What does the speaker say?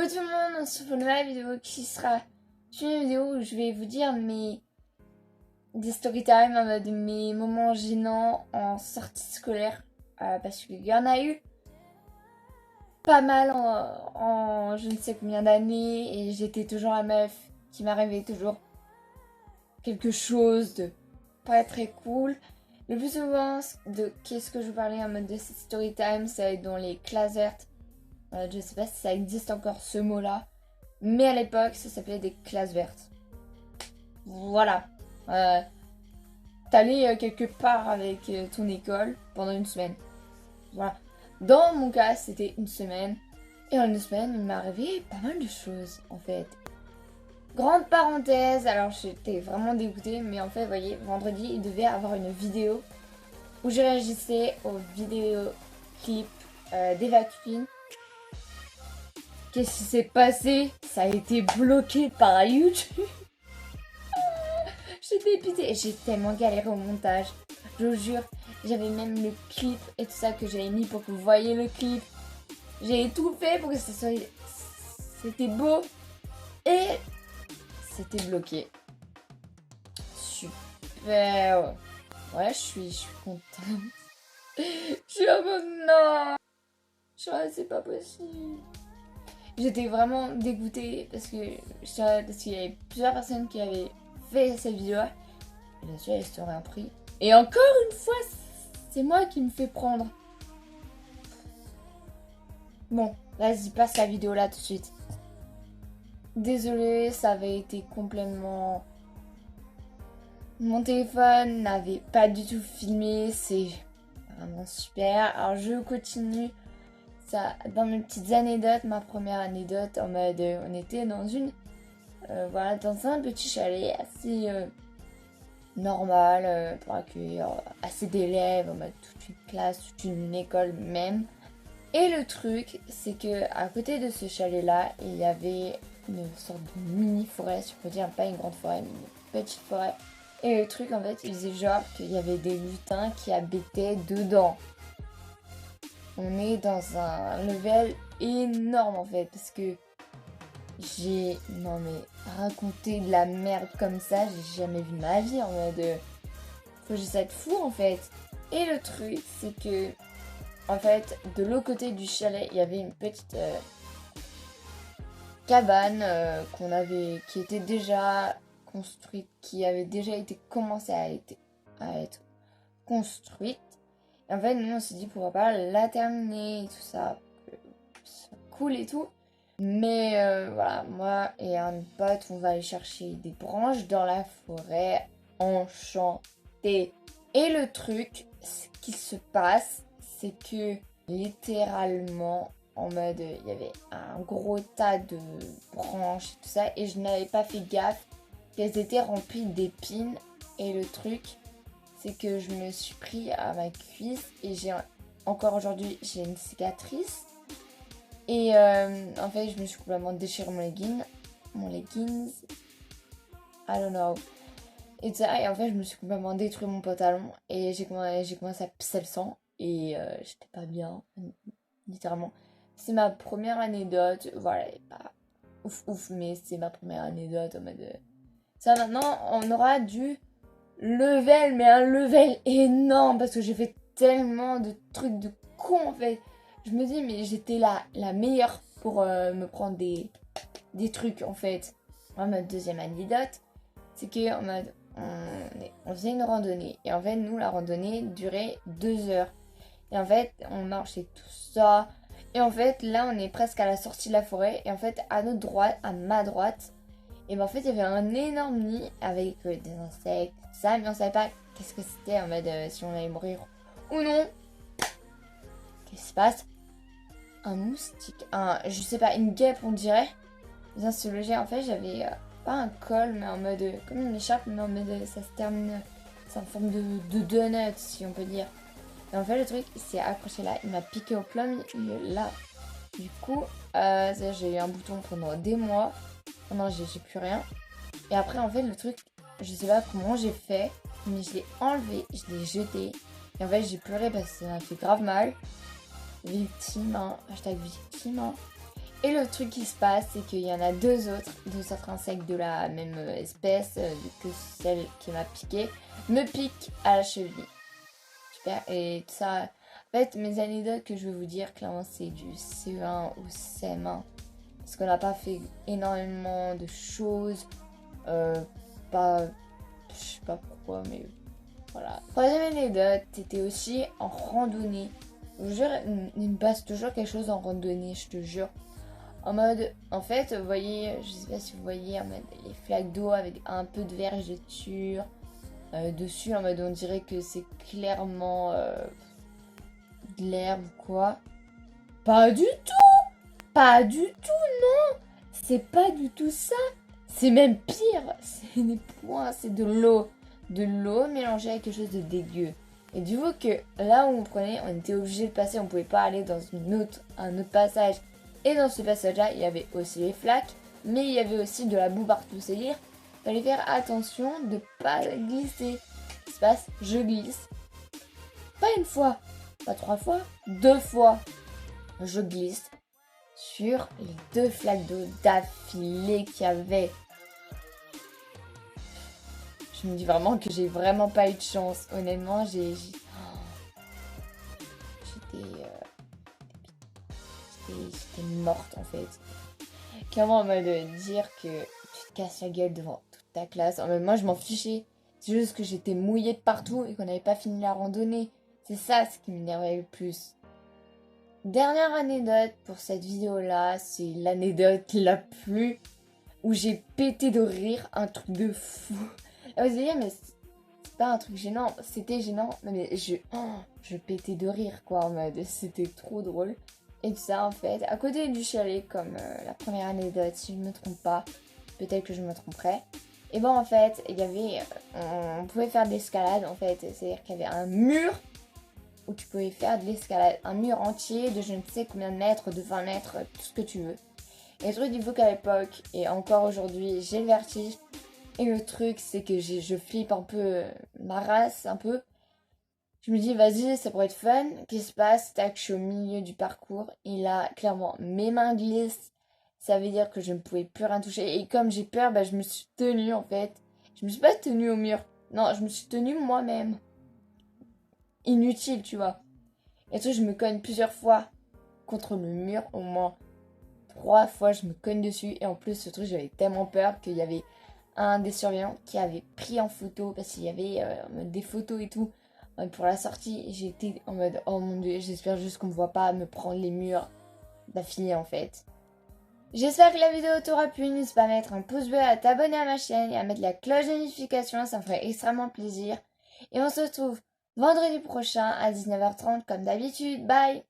Coucou tout le monde, on se retrouve pour une nouvelle vidéo qui sera une vidéo où je vais vous dire des story time en mode mes moments gênants en sortie scolaire parce qu'il y en a eu pas mal en je ne sais combien d'années et j'étais toujours la meuf qui m'arrivait toujours quelque chose de pas très cool. Le plus souvent de qu'est-ce que je vous parlais en mode de cette story time, ça va être dans les classes vertes. Je sais pas si ça existe encore ce mot-là, mais à l'époque ça s'appelait des classes vertes. Voilà. T'allais quelque part avec ton école pendant une semaine. Voilà. Dans mon cas, c'était une semaine. Et en une semaine, il m'est arrivé pas mal de choses en fait. Grande parenthèse, alors j'étais vraiment dégoûtée, mais en fait, vous voyez, vendredi, il devait avoir une vidéo où je réagissais aux vidéoclips d'Eva Queen. Qu'est-ce qui s'est passé? Ça a été bloqué par YouTube. J'étais dépitée et j'ai tellement galéré au montage. Je vous jure, j'avais même le clip et tout ça que j'avais mis pour que vous voyez le clip. J'ai tout fait pour que ça soit... C'était beau. Et c'était bloqué. Super. Ouais, je suis contente. Je suis en mode non. C'est pas possible. J'étais vraiment dégoûtée parce qu'il y avait plusieurs personnes qui avaient fait cette vidéo. Et bien sûr, elles se sont rien pris. Et encore une fois, c'est moi qui me fais prendre. Bon, vas-y, passe la vidéo là tout de suite. Désolée, ça avait été complètement... Mon téléphone n'avait pas du tout filmé, c'est vraiment super. Alors je continue ça dans mes petites anecdotes. Ma première anecdote en mode on était dans dans un petit chalet assez normal pour accueillir assez d'élèves, en mode toute une classe, toute une école même. Et le truc, c'est que à côté de ce chalet là, il y avait une sorte de mini forêt, si on peut dire, pas une grande forêt, mais une petite forêt. Et le truc, en fait, il disait genre qu'il y avait des lutins qui habitaient dedans. On est dans un level énorme, en fait, parce que j'ai, non mais, raconté de la merde comme ça, j'ai jamais vu de ma vie, en mode, faut juste être fou, en fait. Et le truc, c'est que, en fait, de l'autre côté du chalet, il y avait une petite cabane qui était déjà construite, qui avait déjà été commencée à être construite. Et en fait, nous, on s'est dit pourquoi pas la terminer et tout ça, c'est cool et tout. Mais voilà, moi et un pote, on va aller chercher des branches dans la forêt, enchanté. Et le truc, ce qui se passe, c'est que littéralement, en mode, il y avait un gros tas de branches et tout ça, et je n'avais pas fait gaffe qu'elles étaient remplies d'épines. Et le truc, c'est que je me suis pris à ma cuisse et encore aujourd'hui, j'ai une cicatrice. Et en fait, je me suis complètement déchiré mon leggings, I don't know. Et ça, et en fait, je me suis complètement détruit mon pantalon et j'ai commencé à pisser le sang et j'étais pas bien, littéralement. C'est ma première anecdote, voilà, pas ouf, mais c'est ma première anecdote en mode... Ça, maintenant, on aura du level, mais un level énorme parce que j'ai fait tellement de trucs de con en fait. Je me dis, mais j'étais la meilleure pour me prendre des trucs en fait. Moi, ma deuxième anecdote, c'est qu'en mode, on faisait une randonnée. Et en fait, nous, la randonnée durait 2 heures. Et en fait, on marchait tout ça. Et en fait, là, on est presque à la sortie de la forêt. Et en fait, à notre droite, à ma droite, et ben en fait, il y avait un énorme nid avec des insectes, tout ça. Mais on savait pas qu'est-ce que c'était en mode si on allait mourir ou non. Qu'est-ce qui se passe? Un moustique, je sais pas, une guêpe on dirait. Bien se loger, en fait j'avais pas un col mais en mode comme une écharpe mais en mode ça se termine, c'est en forme de donut si on peut dire. Et en fait le truc il s'est accroché là, il m'a piqué au plein milieu là. Du coup j'ai eu un bouton pendant des mois, non j'ai plus rien. Et après en fait le truc, je sais pas comment j'ai fait, mais je l'ai enlevé, je l'ai jeté. Et en fait j'ai pleuré parce que ça m'a fait grave mal. Victime, hashtag victime. Et le truc qui se passe, c'est qu'il y en a deux autres insectes de la même espèce que celle qui m'a piqué, me piquent à la cheville. Super. Et ça, en fait, mes anecdotes que je vais vous dire, clairement, c'est du CE1 ou CM1. Parce qu'on n'a pas fait énormément de choses. Pas, je sais pas pourquoi, mais voilà. Troisième anecdote, c'était aussi en randonnée. Je vous jure, il me passe toujours quelque chose en randonnée, je te jure. En mode, en fait, vous voyez, je sais pas si vous voyez, en mode, les flaques d'eau avec un peu de vergeture dessus, en mode, on dirait que c'est clairement de l'herbe ou quoi. Pas du tout! Pas du tout, non! C'est pas du tout ça! C'est même pire! C'est des points, c'est de l'eau. De l'eau mélangée avec quelque chose de dégueu. Et du coup que là où on prenait, on était obligé de passer, on pouvait pas aller dans un autre passage. Et dans ce passage-là, il y avait aussi les flaques, mais il y avait aussi de la boue partout. C'est-à-dire, il fallait faire attention de pas glisser. Ce qui se passe, je glisse. Pas une fois, pas 3 fois, 2 fois. Je glisse sur les 2 flaques d'eau d'affilée qu'il y avait. Je me dis vraiment que j'ai vraiment pas eu de chance. Honnêtement, j'étais morte en fait. Clairement en mode dire que tu te casses la gueule devant toute ta classe. En mode moi je m'en fichais. C'est juste que j'étais mouillée de partout et qu'on n'avait pas fini la randonnée. C'est ça ce qui m'énervait le plus. Dernière anecdote pour cette vidéo là, c'est l'anecdote la plus où j'ai pété de rire, un truc de fou. Là, vous allez dire mais c'est pas un truc gênant, c'était gênant, mais je pétais de rire quoi en mode c'était trop drôle. Et tout ça en fait, à côté du chalet, comme la première anecdote, si je ne me trompe pas, peut-être que je me tromperai. Et bon en fait, il y avait, on pouvait faire de l'escalade en fait, c'est-à-dire qu'il y avait un mur où tu pouvais faire de l'escalade, un mur entier de je ne sais combien de mètres, de 20 mètres, tout ce que tu veux. Et le truc il faut qu'à l'époque, et encore aujourd'hui, j'ai le vertige. Et le truc c'est que je flippe un peu ma race, un peu. Je me dis, vas-y, ça pourrait être fun. Qu'est-ce qui se passe? Tac, je suis au milieu du parcours. Et là, clairement, mes mains glissent. Ça veut dire que je ne pouvais plus rien toucher. Et comme j'ai peur, bah, je me suis tenue, en fait. Je me suis pas tenue au mur. Non, je me suis tenue moi-même. Inutile, tu vois. Et tout, je me cogne plusieurs fois contre le mur. Au moins 3 fois, je me cogne dessus. Et en plus, ce truc, j'avais tellement peur qu'il y avait un des surveillants qui avait pris en photo. Parce qu'il y avait des photos et tout. Pour la sortie, j'étais en mode oh mon dieu, j'espère juste qu'on me voit pas me prendre les murs d'affilée en fait. J'espère que la vidéo t'aura plu, n'hésite pas à mettre un pouce bleu, à t'abonner à ma chaîne et à mettre la cloche de notification, ça me ferait extrêmement plaisir. Et on se retrouve vendredi prochain à 19h30 comme d'habitude. Bye!